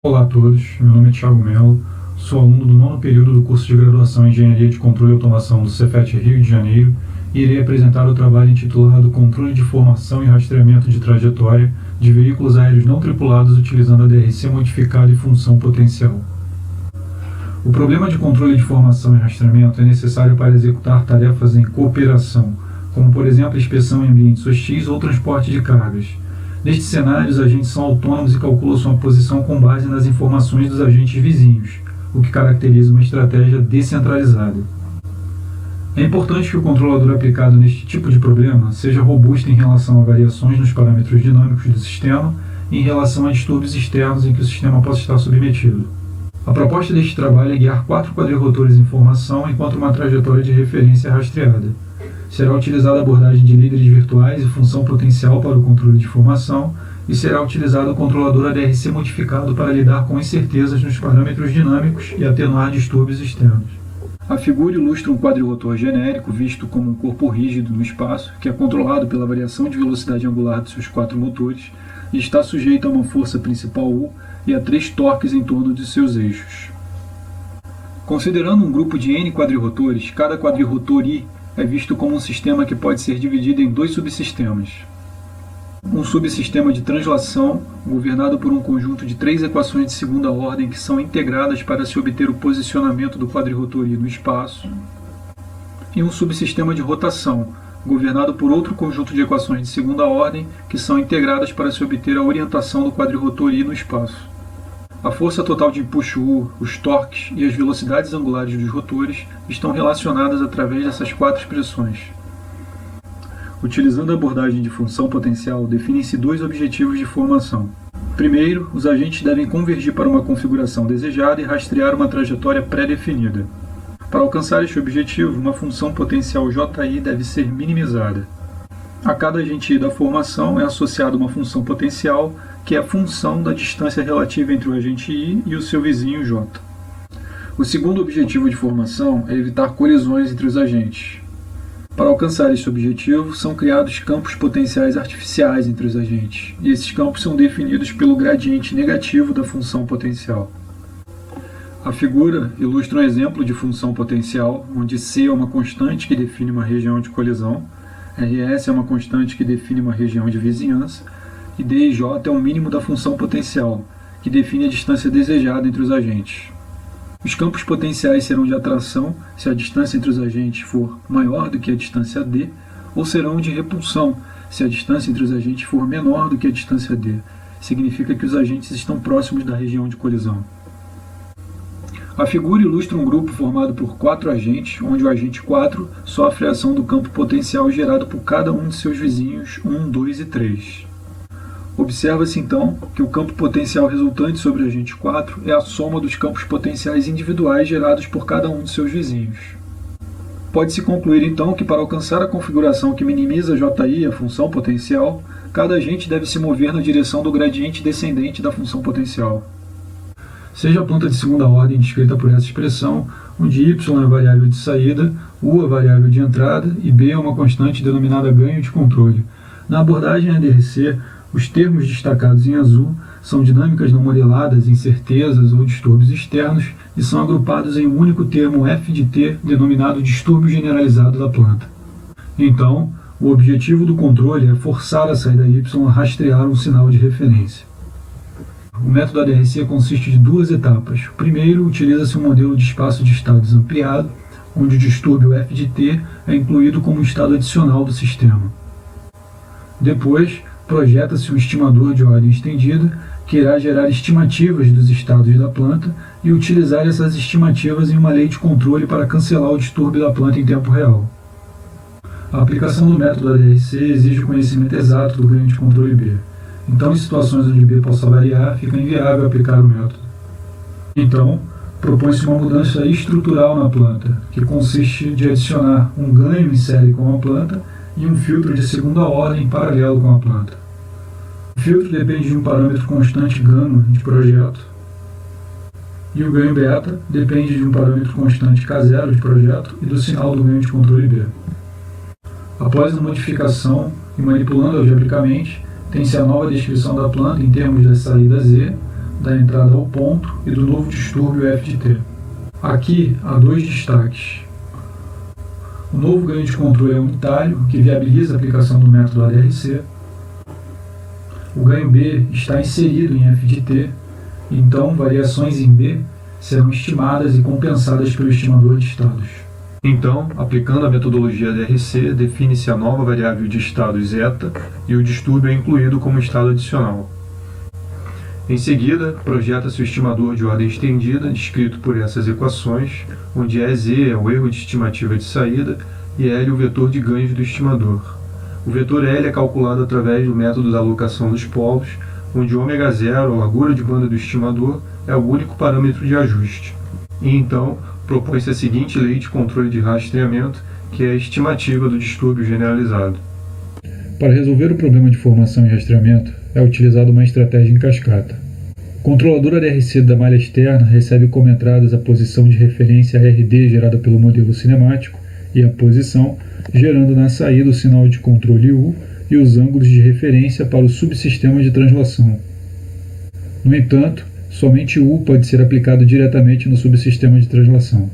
Olá a todos, meu nome é Thiago Mello, sou aluno do 9º período do curso de graduação em Engenharia de Controle e Automação do Cefet Rio de Janeiro e irei apresentar o trabalho intitulado Controle de Formação e Rastreamento de Trajetória de Veículos Aéreos Não Tripulados utilizando a DRC modificada e função potencial. O problema de controle de formação e rastreamento é necessário para executar tarefas em cooperação, como por exemplo inspeção em ambientes hostis ou transporte de cargas. Nestes cenários, os agentes são autônomos e calculam sua posição com base nas informações dos agentes vizinhos, o que caracteriza uma estratégia descentralizada. É importante que o controlador aplicado neste tipo de problema seja robusto em relação a variações nos parâmetros dinâmicos do sistema e em relação a distúrbios externos em que o sistema possa estar submetido. A proposta deste trabalho é guiar 4 quadrirotores em formação enquanto uma trajetória de referência é rastreada. Será utilizada a abordagem de líderes virtuais e função potencial para o controle de formação e será utilizado o controlador ADRC modificado para lidar com incertezas nos parâmetros dinâmicos e atenuar distúrbios externos. A figura ilustra um quadrirotor genérico visto como um corpo rígido no espaço que é controlado pela variação de velocidade angular de seus 4 motores e está sujeito a uma força principal U e a 3 torques em torno de seus eixos. Considerando um grupo de N quadrirotores, cada quadrirotor I é visto como um sistema que pode ser dividido em 2 subsistemas. Um subsistema de translação, governado por um conjunto de 3 equações de segunda ordem que são integradas para se obter o posicionamento do quadrirotor I no espaço. E um subsistema de rotação, governado por outro conjunto de equações de segunda ordem que são integradas para se obter a orientação do quadrirotor I no espaço. A força total de empuxo U, os torques e as velocidades angulares dos rotores estão relacionadas através dessas 4 expressões. Utilizando a abordagem de função potencial, definem-se 2 objetivos de formação. Primeiro, os agentes devem convergir para uma configuração desejada e rastrear uma trajetória pré-definida. Para alcançar este objetivo, uma função potencial JI deve ser minimizada. A cada agente I da formação é associada uma função potencial, que é a função da distância relativa entre o agente I e o seu vizinho J. O segundo objetivo de formação é evitar colisões entre os agentes. Para alcançar esse objetivo, são criados campos potenciais artificiais entre os agentes, e esses campos são definidos pelo gradiente negativo da função potencial. A figura ilustra um exemplo de função potencial, onde C é uma constante que define uma região de colisão, RS é uma constante que define uma região de vizinhança, e D e J é o mínimo da função potencial, que define a distância desejada entre os agentes. Os campos potenciais serão de atração se a distância entre os agentes for maior do que a distância D, ou serão de repulsão se a distância entre os agentes for menor do que a distância D. Significa que os agentes estão próximos da região de colisão. A figura ilustra um grupo formado por 4 agentes, onde o agente 4 sofre a ação do campo potencial gerado por cada um de seus vizinhos 1, 2 e 3. Observa-se então que o campo potencial resultante sobre o agente 4 é a soma dos campos potenciais individuais gerados por cada um de seus vizinhos. Pode-se concluir então que para alcançar a configuração que minimiza JI, a função potencial, cada agente deve se mover na direção do gradiente descendente da função potencial. Seja a planta de segunda ordem descrita por essa expressão, onde y é a variável de saída, u a variável de entrada e b é uma constante denominada ganho de controle. Na abordagem ADRC, os termos destacados em azul são dinâmicas não modeladas, incertezas ou distúrbios externos e são agrupados em um único termo F de T, denominado distúrbio generalizado da planta. Então, o objetivo do controle é forçar a saída Y a rastrear um sinal de referência. O método ADRC consiste de 2 etapas. Primeiro, utiliza-se um modelo de espaço de estados ampliado, onde o distúrbio F de T é incluído como um estado adicional do sistema. Depois, projeta-se um estimador de ordem estendida, que irá gerar estimativas dos estados da planta e utilizar essas estimativas em uma lei de controle para cancelar o distúrbio da planta em tempo real. A aplicação do método ADRC exige o conhecimento exato do ganho de controle B. Então, em situações onde B possa variar, fica inviável aplicar o método. Então, propõe-se uma mudança estrutural na planta, que consiste de adicionar um ganho em série com a planta e um filtro de segunda ordem em paralelo com a planta. O filtro depende de um parâmetro constante γ de projeto, e o ganho beta depende de um parâmetro constante K0 de projeto e do sinal do ganho de controle B. Após a modificação e manipulando algebricamente, tem-se a nova descrição da planta em termos das saídas E, da entrada ao ponto e do novo distúrbio FDT. Aqui há dois destaques. O novo ganho de controle é unitário, que viabiliza a aplicação do método ADRC. O ganho B está inserido em FDT, então variações em B serão estimadas e compensadas pelo estimador de estados. Então, aplicando a metodologia ADRC, define-se a nova variável de estados zeta e o distúrbio é incluído como estado adicional. Em seguida, projeta-se o estimador de ordem estendida, descrito por essas equações, onde EZ é o erro de estimativa de saída e L o vetor de ganhos do estimador. O vetor L é calculado através do método da alocação dos polos, onde ω0, a largura de banda do estimador, é o único parâmetro de ajuste. E então, propõe-se a seguinte lei de controle de rastreamento, que é a estimativa do distúrbio generalizado. Para resolver o problema de formação e rastreamento, é utilizada uma estratégia em cascata. O controlador ADRC da malha externa recebe como entradas a posição de referência RD gerada pelo modelo cinemático e a posição, gerando na saída o sinal de controle U e os ângulos de referência para o subsistema de translação. No entanto, somente U pode ser aplicado diretamente no subsistema de translação.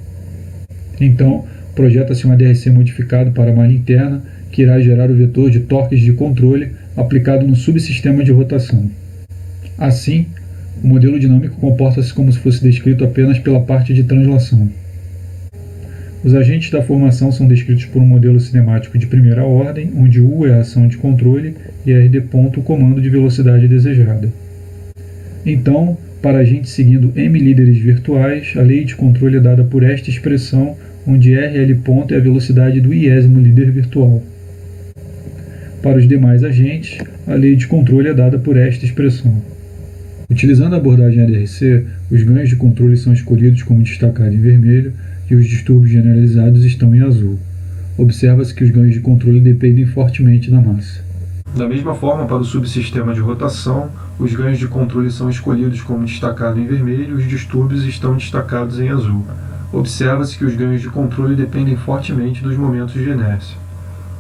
Então, projeta-se um ADRC modificado para a malha interna, que irá gerar o vetor de torques de controle aplicado no subsistema de rotação. Assim, o modelo dinâmico comporta-se como se fosse descrito apenas pela parte de translação. Os agentes da formação são descritos por um modelo cinemático de primeira ordem, onde U é a ação de controle e RD ponto o comando de velocidade desejada. Então, para agentes seguindo M líderes virtuais, a lei de controle é dada por esta expressão, onde RL ponto é a velocidade do iésimo líder virtual. Para os demais agentes, a lei de controle é dada por esta expressão. Utilizando a abordagem ADRC, os ganhos de controle são escolhidos como destacado em vermelho e os distúrbios generalizados estão em azul. Observa-se que os ganhos de controle dependem fortemente da massa. Da mesma forma, para o subsistema de rotação, os ganhos de controle são escolhidos como destacado em vermelho e os distúrbios estão destacados em azul. Observa-se que os ganhos de controle dependem fortemente dos momentos de inércia.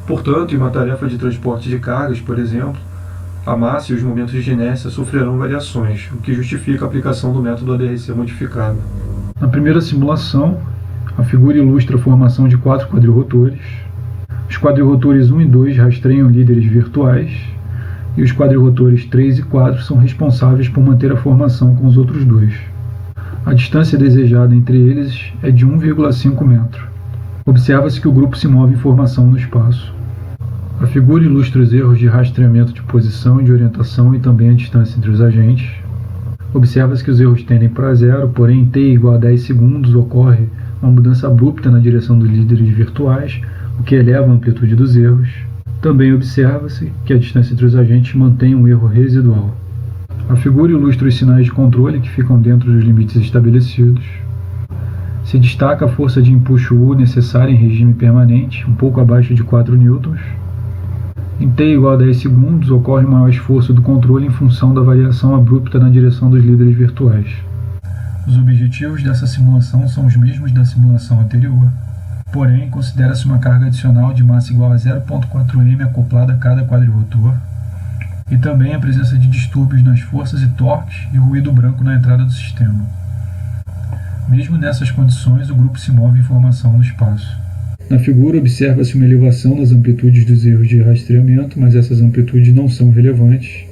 Portanto, em uma tarefa de transporte de cargas, por exemplo, a massa e os momentos de inércia sofrerão variações, o que justifica a aplicação do método ADRC modificado. Na primeira simulação, a figura ilustra a formação de 4 quadrirrotores. Os quadrirrotores 1 e 2 rastreiam líderes virtuais, e os quadrirrotores 3 e 4 são responsáveis por manter a formação com os outros dois. A distância desejada entre eles é de 1,5 metro. Observa-se que o grupo se move em formação no espaço. A figura ilustra os erros de rastreamento de posição e de orientação e também a distância entre os agentes. Observa-se que os erros tendem para zero, porém em t igual a 10 segundos ocorre uma mudança abrupta na direção dos líderes virtuais, o que eleva a amplitude dos erros. Também observa-se que a distância entre os agentes mantém um erro residual. A figura ilustra os sinais de controle que ficam dentro dos limites estabelecidos. Se destaca a força de empuxo U necessária em regime permanente, um pouco abaixo de 4 newtons. Em t igual a 10 segundos, ocorre maior esforço do controle em função da variação abrupta na direção dos líderes virtuais. Os objetivos dessa simulação são os mesmos da simulação anterior, porém, considera-se uma carga adicional de massa igual a 0,4 m acoplada a cada quadrirrotor, e também a presença de distúrbios nas forças e torques e ruído branco na entrada do sistema. Mesmo nessas condições, o grupo se move em formação no espaço. Na figura, observa-se uma elevação nas amplitudes dos erros de rastreamento, mas essas amplitudes não são relevantes.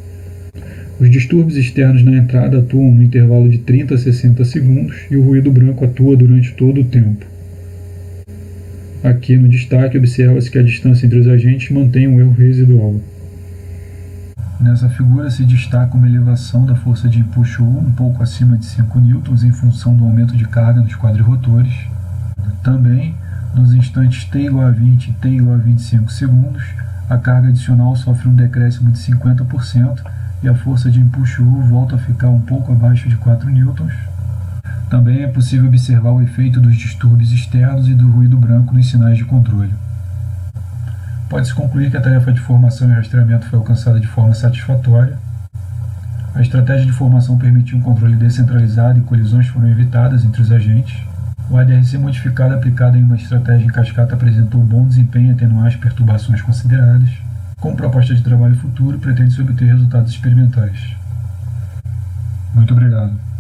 Os distúrbios externos na entrada atuam no intervalo de 30 a 60 segundos e o ruído branco atua durante todo o tempo. Aqui no destaque, observa-se que a distância entre os agentes mantém um erro residual. Nessa figura se destaca uma elevação da força de empuxo U um pouco acima de 5 newtons em função do aumento de carga nos quadrirrotores. Também, nos instantes t igual a 20 e t igual a 25 segundos, a carga adicional sofre um decréscimo de 50% e a força de empuxo U volta a ficar um pouco abaixo de 4 newtons. Também é possível observar o efeito dos distúrbios externos e do ruído branco nos sinais de controle. Pode-se concluir que a tarefa de formação e rastreamento foi alcançada de forma satisfatória. A estratégia de formação permitiu um controle descentralizado e colisões foram evitadas entre os agentes. O ADRC modificado aplicado em uma estratégia em cascata apresentou bom desempenho e atenuar as perturbações consideradas. Como proposta de trabalho futuro, pretende-se obter resultados experimentais. Muito obrigado.